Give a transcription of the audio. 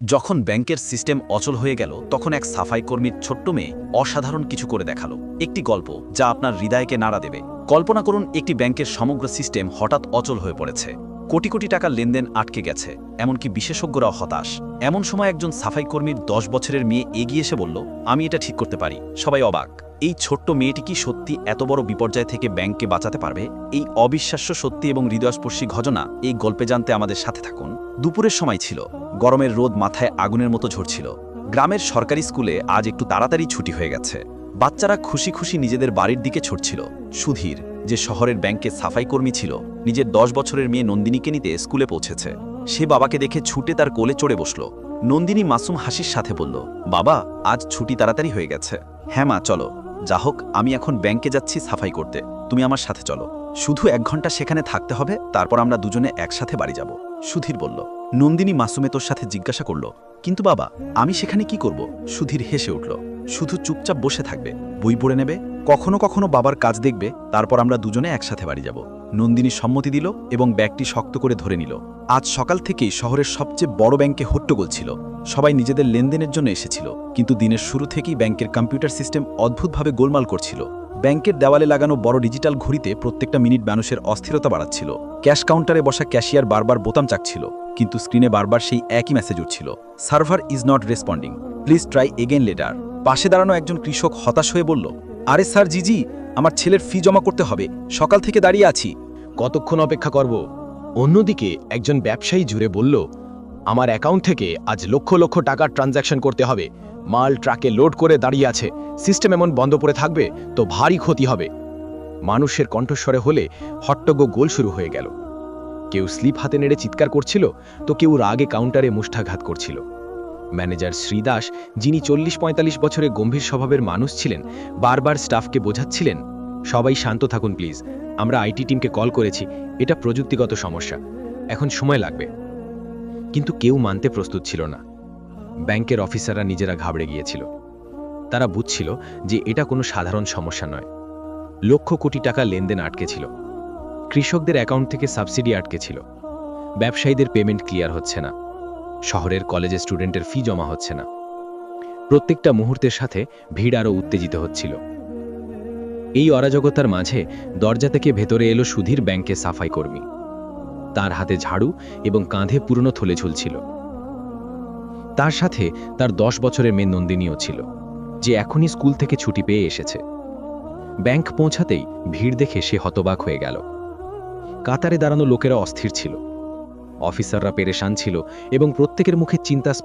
যখন ব্যাংকের সিস্টেম অচল হয়ে গেল তখন এক সাফাই কর্মীর ছোট্ট মেয়ে অসাধারণ কিছু করে দেখালো। একটি গল্প যা আপনার হৃদয়কে নাড়া দেবে। কল্পনা করুন, একটি ব্যাংকের সমগ্র সিস্টেম হঠাৎ অচল হয়ে পড়েছে। কোটি কোটি টাকার লেনদেন আটকে গেছে, এমনকি বিশেষজ্ঞরাও হতাশ। এমন সময় একজন সাফাই কর্মীর 10 বছরের মেয়ে এগিয়ে এসে বলল, আমি এটা ঠিক করতে পারি। সবাই অবাক। এই ছোট্ট মেয়েটি কি সত্যি এত বড় বিপর্যয় থেকে ব্যাংককে বাঁচাতে পারবে? এই অবিশ্বাস্য সত্যি এবং হৃদয়স্পর্শী ঘটনা এই গল্পে জানতে আমাদের সাথে থাকুন। দুপুরের সময় ছিল, গরমের রোদ মাথায় আগুনের মতো ঝরছিল। গ্রামের সরকারি স্কুলে আজ একটু তাড়াতাড়ি ছুটি হয়ে গেছে। বাচ্চারা খুশি খুশি নিজেদের বাড়ির দিকে ছুটছিল। সুধীর, যে শহরের ব্যাংকে সাফাই কর্মী ছিল, নিজের 10 বছরের মেয়ে নন্দিনীকে নিতে স্কুলে পৌঁছেছে। সে বাবাকে দেখে ছুটে তার কোলে চড়ে বসল। নন্দিনী মাসুম হাসির সাথে বলল, বাবা, আজ ছুটি তাড়াতাড়ি হয়ে গেছে। হ্যাঁ মা, চলো। যা হোক, আমি এখন ব্যাংকে যাচ্ছি সাফাই করতে, তুমি আমার সাথে চলো। শুধু 1 ঘন্টা সেখানে থাকতে হবে, তারপর আমরা দুজনে একসাথে বাড়ি যাব। সুধীর বলল। নন্দিনী মাসুমে তোর সাথে জিজ্ঞাসা করল, কিন্তু বাবা, আমি সেখানে কি করব? সুধীর হেসে উঠল, শুধু চুপচাপ বসে থাকবে, বই পড়ে নেবে, কখনো কখনো বাবার কাজ দেখবে, তারপর আমরা দুজনে একসাথে বাড়ি যাব। নন্দিনী সম্মতি দিল এবং ব্যাগটি শক্ত করে ধরে নিল। আজ সকাল থেকেই শহরের সবচেয়ে বড় ব্যাংকে হট্টগোল ছিল। সবাই নিজেদের লেনদেনের জন্য এসেছিল, কিন্তু দিনের শুরু থেকেই ব্যাংকের কম্পিউটার সিস্টেম অদ্ভুতভাবে গোলমাল করছিল। ব্যাংকের দেওয়ালে লাগানো বড় ডিজিটাল ঘড়িতে প্রত্যেকটা মিনিট মানুষের অস্থিরতা বাড়াচ্ছিল। ক্যাশ কাউন্টারে বসা ক্যাশিয়ার বারবার বোতাম চাকছিল, কিন্তু স্ক্রিনে বারবার সেই একই মেসেজ উঠছিল, server is not responding, please try again letter. পাশে দাঁড়ানো একজন কৃষক হতাশ হয়ে বলল, আরে স্যার জিজি, আমার ছেলের ফি জমা করতে হবে, সকাল থেকে দাঁড়িয়ে আছি। কতক্ষণ অপেক্ষা করব? অন্যদিকে একজন ব্যবসায়ী জুড়ে বলল, আমার অ্যাকাউন্ট থেকে আজ লক্ষ লক্ষ টাকার ট্রানজ্যাকশন করতে হবে, মাল ট্রাকে লোড করে দাঁড়িয়ে আছে, সিস্টেম এমন বন্ধ পড়ে থাকবে তো ভারী ক্ষতি হবে। মানুষের কণ্ঠস্বরে হলে হট্টগোল শুরু হয়ে গেল। কেউ স্লিপ হাতে নেড়ে চিৎকার করছিল, তো কেউ রাগে কাউন্টারে মুষ্ঠাঘাত করছিল। ম্যানেজার শ্রীদাস, যিনি 40-45 বছরে গম্ভীর স্বভাবের মানুষ ছিলেন, বারবার স্টাফকে বোঝাচ্ছিলেন, সবাই শান্ত থাকুন প্লিজ, আমরা আইটি টিমকে কল করেছি, এটা প্রযুক্তিগত সমস্যা, এখন সময় লাগবে। কিন্তু কেউ মানতে প্রস্তুত ছিল না। ব্যাংকের অফিসাররা নিজেরা ঘাবড়ে গিয়েছিল। তারা বুঝছিল যে এটা কোনো সাধারণ সমস্যা নয়। লক্ষ কোটি টাকা লেনদেন আটকে ছিল, কৃষকদের অ্যাকাউন্ট থেকে সাবসিডি আটকে ছিল, ব্যবসায়ীদের পেমেন্ট ক্লিয়ার হচ্ছে না, শহরের কলেজে স্টুডেন্টের ফি জমা হচ্ছে না। প্রত্যেকটা মুহূর্তের সাথে ভিড় আরও উত্তেজিত হচ্ছিল। এই অরাজকতার মাঝে দরজা থেকে ভেতরে এলো সুধীর, ব্যাংকে সাফাই কর্মী। তার হাতে ঝাড়ু এবং কাঁধে পুরনো থলে ঝুলছিল। তার সাথে তার 10 বছরের মেয়ে নন্দিনীও ছিল, যে এখনই স্কুল থেকে ছুটি পেয়ে এসেছে। ব্যাংক পৌঁছাতেই ভিড় দেখে সে হতবাক হয়ে গেল। কাতারে দাঁড়ানো লোকেরা অস্থির ছিল, অফিসাররা পেরেশান ছিল এবং প্রত্যেকের মুখে চিন্তা